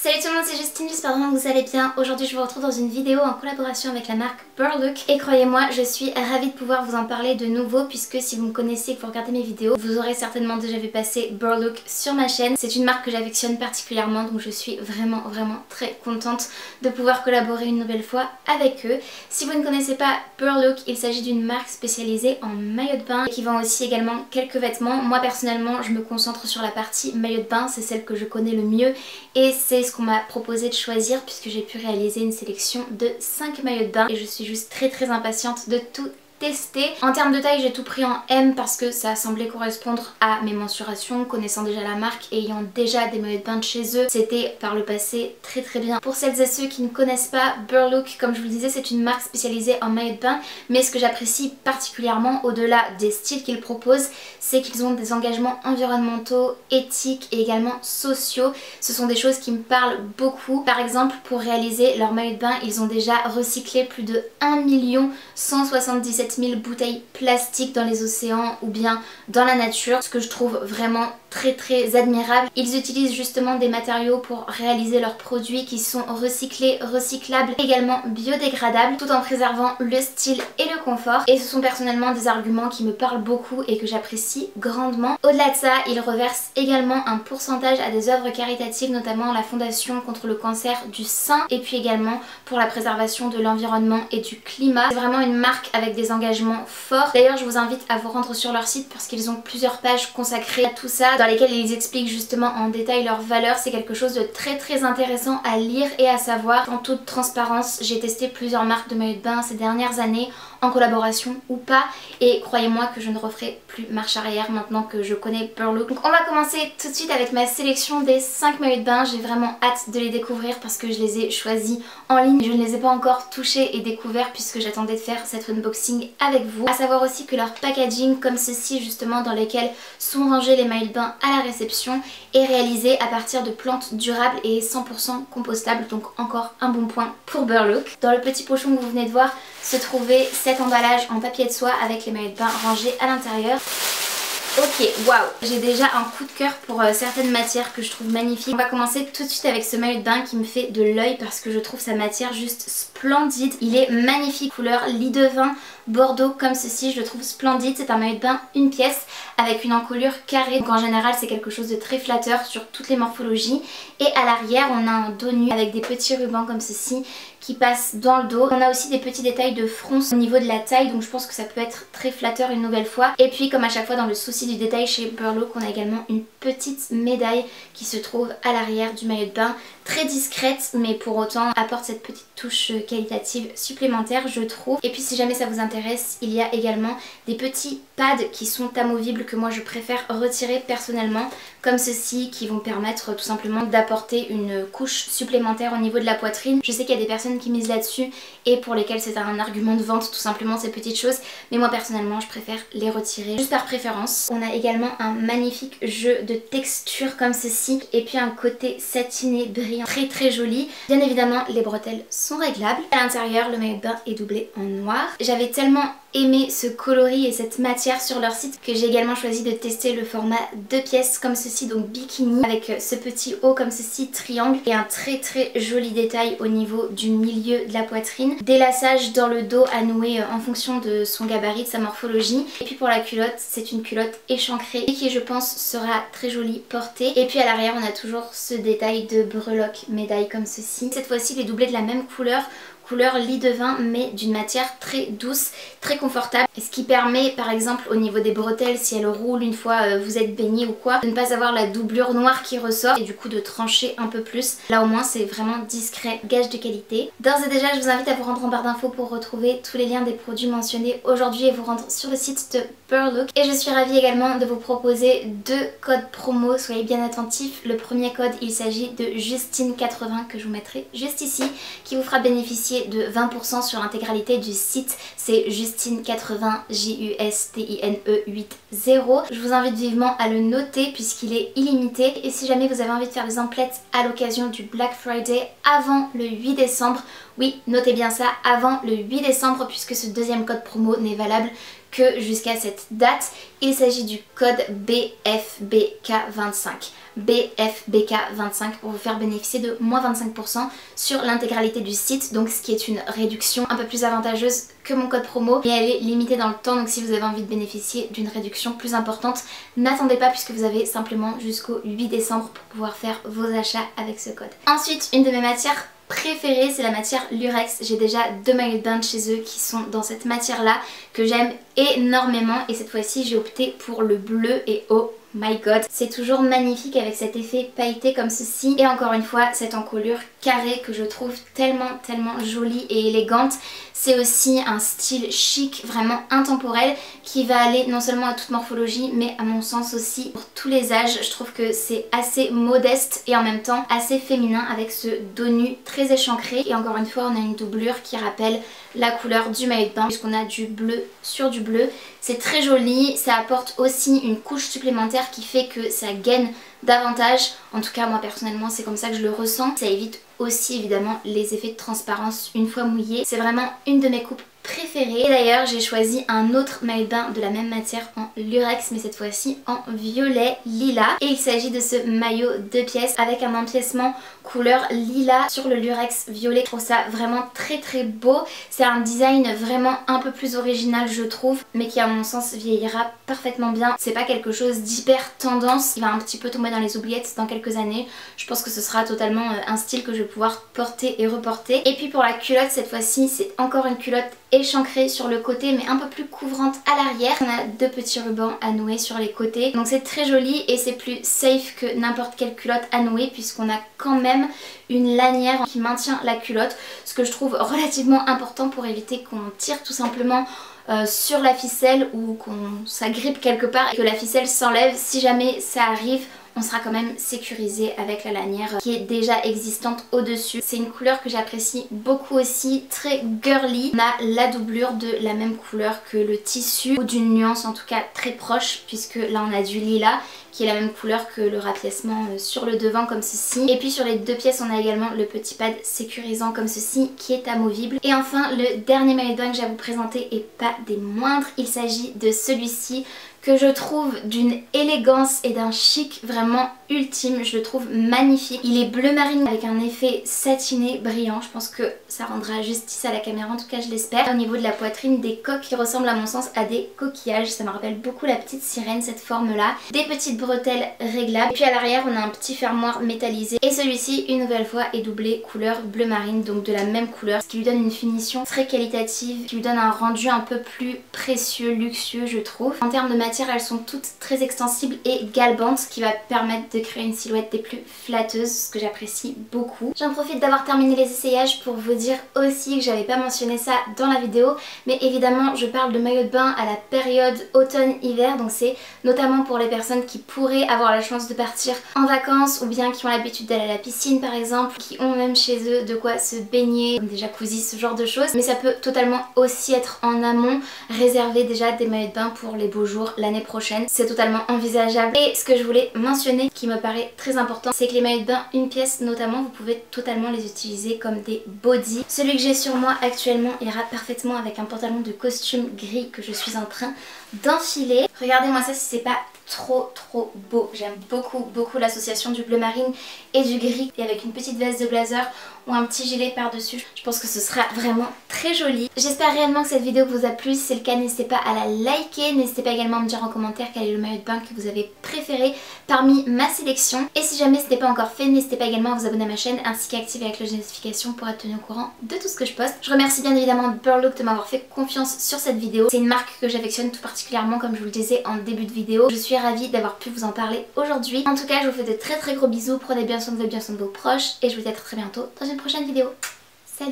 Salut tout le monde, c'est Justine, j'espère vraiment que vous allez bien. Aujourd'hui je vous retrouve dans une vidéo en collaboration avec la marque Burlook. Et croyez-moi, je suis ravie de pouvoir vous en parler de nouveau, puisque si vous me connaissez et que vous regardez mes vidéos, vous aurez certainement déjà vu passer Burlook sur ma chaîne. C'est une marque que j'affectionne particulièrement, donc je suis vraiment très contente de pouvoir collaborer une nouvelle fois avec eux. Si vous ne connaissez pas Burlook, il s'agit d'une marque spécialisée en maillot de bain qui vend aussi également quelques vêtements. Moi personnellement, je me concentre sur la partie maillot de bain, c'est celle que je connais le mieux et c'est ce qu'on m'a proposé de choisir, puisque j'ai pu réaliser une sélection de 5 maillots de bain et je suis juste très impatiente de tout tester. En termes de taille, j'ai tout pris en M parce que ça semblait correspondre à mes mensurations. Connaissant déjà la marque et ayant déjà des maillots de bain de chez eux, c'était par le passé très bien. Pour celles et ceux qui ne connaissent pas Burlook, comme je vous le disais, c'est une marque spécialisée en maillots de bain, mais ce que j'apprécie particulièrement au-delà des styles qu'ils proposent, c'est qu'ils ont des engagements environnementaux, éthiques et également sociaux. Ce sont des choses qui me parlent beaucoup. Par exemple, pour réaliser leur maillot de bain, ils ont déjà recyclé plus de 1 177 000 bouteilles plastiques dans les océans ou bien dans la nature, ce que je trouve vraiment très admirable. Ils utilisent justement des matériaux pour réaliser leurs produits qui sont recyclés, recyclables, également biodégradables, tout en préservant le style et le confort. Et ce sont personnellement des arguments qui me parlent beaucoup et que j'apprécie grandement. Au-delà de ça, ils reversent également un pourcentage à des œuvres caritatives, notamment la Fondation contre le cancer du sein et puis également pour la préservation de l'environnement et du climat. C'est vraiment une marque avec des engagements forts. D'ailleurs, je vous invite à vous rendre sur leur site parce qu'ils ont plusieurs pages consacrées à tout ça, dans lesquelles ils expliquent justement en détail leurs valeurs. C'est quelque chose de très intéressant à lire et à savoir. En toute transparence, j'ai testé plusieurs marques de maillots de bain ces dernières années, en collaboration ou pas, et croyez-moi que je ne referai plus marche arrière maintenant que je connais Burlook. Donc on va commencer tout de suite avec ma sélection des 5 maillots de bain. J'ai vraiment hâte de les découvrir parce que je les ai choisis en ligne. Je ne les ai pas encore touchés et découverts puisque j'attendais de faire cet unboxing avec vous. À savoir aussi que leur packaging, comme ceci justement, dans lesquels sont rangés les maillots de bain à la réception, est réalisé à partir de plantes durables et 100% compostables, donc encore un bon point pour Burlook. Dans le petit pochon que vous venez de voir se trouvait cet emballage en papier de soie avec les maillots de bain rangés à l'intérieur. Ok, waouh, j'ai déjà un coup de cœur pour certaines matières que je trouve magnifiques. On va commencer tout de suite avec ce maillot de bain qui me fait de l'œil parce que je trouve sa matière juste splendide. Il est magnifique, couleur lit de vin bordeaux comme ceci, je le trouve splendide. C'est un maillot de bain une pièce avec une encolure carrée, donc en général c'est quelque chose de très flatteur sur toutes les morphologies. Et à l'arrière on a un dos nu avec des petits rubans comme ceci qui passent dans le dos. On a aussi des petits détails de fronce au niveau de la taille, donc je pense que ça peut être très flatteur une nouvelle fois. Et puis comme à chaque fois dans le souci du détail chez Burlook, on a également une petite médaille qui se trouve à l'arrière du maillot de bain, très discrète mais pour autant apporte cette petite touche qualitative supplémentaire, je trouve. Et puis si jamais ça vous intéresse, il y a également des petits pads qui sont amovibles que moi je préfère retirer personnellement, comme ceci, qui vont permettre tout simplement d'apporter une couche supplémentaire au niveau de la poitrine. Je sais qu'il y a des personnes qui misent là-dessus et pour lesquelles c'est un argument de vente tout simplement ces petites choses, mais moi personnellement je préfère les retirer juste par préférence. On a également un magnifique jeu de texture comme ceci et puis un côté satiné brillant très joli. Bien évidemment les bretelles sont réglables. À l'intérieur le maillot de bain est doublé en noir. J'avais tellement aimé ce coloris et cette matière sur leur site que j'ai également choisi de tester le format 2 pièces comme ceci, donc bikini, avec ce petit haut comme ceci triangle et un très joli détail au niveau du milieu de la poitrine. Des lassages dans le dos à nouer en fonction de son gabarit, de sa morphologie. Et puis pour la culotte, c'est une culotte échancrée et qui je pense sera très jolie portée. Et puis à l'arrière on a toujours ce détail de breloque médaille comme ceci. Cette fois-ci il est doublé de la même couleur lit de vin mais d'une matière très douce, très confortable, et ce qui permet par exemple au niveau des bretelles, si elles roulent une fois vous êtes baigné ou quoi, de ne pas avoir la doublure noire qui ressort et du coup de trancher un peu plus. Là au moins c'est vraiment discret, gage de qualité. D'ores et déjà je vous invite à vous rendre en barre d'infos pour retrouver tous les liens des produits mentionnés aujourd'hui et vous rendre sur le site de Burlook. Et je suis ravie également de vous proposer 2 codes promo, soyez bien attentifs. Le premier code, il s'agit de Justine80 que je vous mettrai juste ici, qui vous fera bénéficier de 20% sur l'intégralité du site. C'est Justine80, Justine80. Je vous invite vivement à le noter puisqu'il est illimité. Et si jamais vous avez envie de faire des emplettes à l'occasion du Black Friday avant le 8 décembre, oui, notez bien ça, avant le 8 décembre puisque ce deuxième code promo n'est valable que jusqu'à cette date. Il s'agit du code BFBK25. BFBK25 pour vous faire bénéficier de moins 25% sur l'intégralité du site, donc ce qui est une réduction un peu plus avantageuse que mon code promo, et elle est limitée dans le temps, donc si vous avez envie de bénéficier d'une réduction plus importante, n'attendez pas puisque vous avez simplement jusqu'au 8 décembre pour pouvoir faire vos achats avec ce code. Ensuite, une de mes matières préférée, c'est la matière Lurex. J'ai déjà 2 maillots de bain de chez eux qui sont dans cette matière là que j'aime énormément, et cette fois-ci j'ai opté pour le bleu et oh my god, c'est toujours magnifique avec cet effet pailleté comme ceci, et encore une fois cette encolure carrée que je trouve tellement jolie et élégante. C'est aussi un style chic, vraiment intemporel, qui va aller non seulement à toute morphologie mais à mon sens aussi pour tous les âges. Je trouve que c'est assez modeste et en même temps assez féminin avec ce dos nu très échancré, et encore une fois on a une doublure qui rappelle la couleur du maillot de bain puisqu'on a du bleu sur du bleu. C'est très joli, ça apporte aussi une couche supplémentaire qui fait que ça gaine davantage. En tout cas moi personnellement c'est comme ça que je le ressens. Ça évite aussi évidemment les effets de transparence une fois mouillé. C'est vraiment une de mes coupes préférées. Et d'ailleurs j'ai choisi un autre maillot de bain de la même matière en lurex, mais cette fois-ci en violet lilas, et il s'agit de ce maillot 2 pièces avec un empiècement couleur lilas sur le lurex violet. Je trouve ça vraiment très beau. C'est un design vraiment un peu plus original je trouve, mais qui à mon sens vieillira parfaitement bien. C'est pas quelque chose d'hyper tendance, il va un petit peu tomber dans les oubliettes dans quelques années. Je pense que ce sera totalement un style que je vais pouvoir porter et reporter. Et puis pour la culotte, cette fois-ci c'est encore une culotte échancrée sur le côté mais un peu plus couvrante à l'arrière. On a 2 petits rubans à nouer sur les côtés, donc c'est très joli et c'est plus safe que n'importe quelle culotte à nouer puisqu'on a quand même une lanière qui maintient la culotte, ce que je trouve relativement important pour éviter qu'on tire tout simplement sur la ficelle ou qu'on s'agrippe quelque part et que la ficelle s'enlève. Si jamais ça arrive, on sera quand même sécurisé avec la lanière qui est déjà existante au-dessus. C'est une couleur que j'apprécie beaucoup aussi, très girly. On a la doublure de la même couleur que le tissu, ou d'une nuance en tout cas très proche, puisque là on a du lilas qui est la même couleur que le rapiècement sur le devant comme ceci. Et puis sur les 2 pièces on a également le petit pad sécurisant comme ceci qui est amovible. Et enfin le dernier maillot de bain que j'ai à vous présenter et pas des moindres, il s'agit de celui-ci que je trouve d'une élégance et d'un chic vraiment ultime. Je le trouve magnifique. Il est bleu marine avec un effet satiné brillant. Je pense que ça rendra justice à la caméra, en tout cas je l'espère. Au niveau de la poitrine, des coques qui ressemblent à mon sens à des coquillages. Ça me rappelle beaucoup la petite sirène, cette forme là. Des petites bretelles réglables. Et puis à l'arrière on a un petit fermoir métallisé. Et celui-ci une nouvelle fois est doublé couleur bleu marine, donc de la même couleur. Ce qui lui donne une finition très qualitative, qui lui donne un rendu un peu plus précieux, luxueux je trouve. En termes de matière, elles sont toutes très extensibles et galbantes, ce qui va permettre de créer une silhouette des plus flatteuses, ce que j'apprécie beaucoup. J'en profite d'avoir terminé les essayages pour vous dire aussi que j'avais pas mentionné ça dans la vidéo, mais évidemment je parle de maillot de bain à la période automne-hiver, donc c'est notamment pour les personnes qui pourraient avoir la chance de partir en vacances ou bien qui ont l'habitude d'aller à la piscine par exemple, qui ont même chez eux de quoi se baigner, comme des jacuzzis, ce genre de choses. Mais ça peut totalement aussi être en amont, réserver déjà des maillots de bain pour les beaux jours l'année prochaine. C'est totalement envisageable. Et ce que je voulais mentionner qui me paraît très important, c'est que les maillots de bain une pièce notamment, vous pouvez totalement les utiliser comme des bodys. Celui que j'ai sur moi actuellement ira parfaitement avec un pantalon de costume gris que je suis en train d'enfiler. Regardez-moi ça si c'est pas trop beau. J'aime beaucoup l'association du bleu marine et du gris, et avec une petite veste de blazer ou un petit gilet par dessus, je pense que ce sera vraiment très joli. J'espère réellement que cette vidéo vous a plu. Si c'est le cas, n'hésitez pas à la liker, n'hésitez pas également à me dire en commentaire quel est le maillot de bain que vous avez préféré parmi ma sélection, et si jamais ce n'est pas encore fait, n'hésitez pas également à vous abonner à ma chaîne ainsi qu'à activer la cloche de notification pour être tenu au courant de tout ce que je poste. Je remercie bien évidemment Burlook de m'avoir fait confiance sur cette vidéo. C'est une marque que j'affectionne tout particulièrement, comme je vous le disais en début de vidéo. Je suis ravie d'avoir pu vous en parler aujourd'hui. En tout cas, je vous fais de très gros bisous, prenez bien soin de vous et bien soin de vos proches, et je vous dis à très bientôt dans une prochaine vidéo. Salut!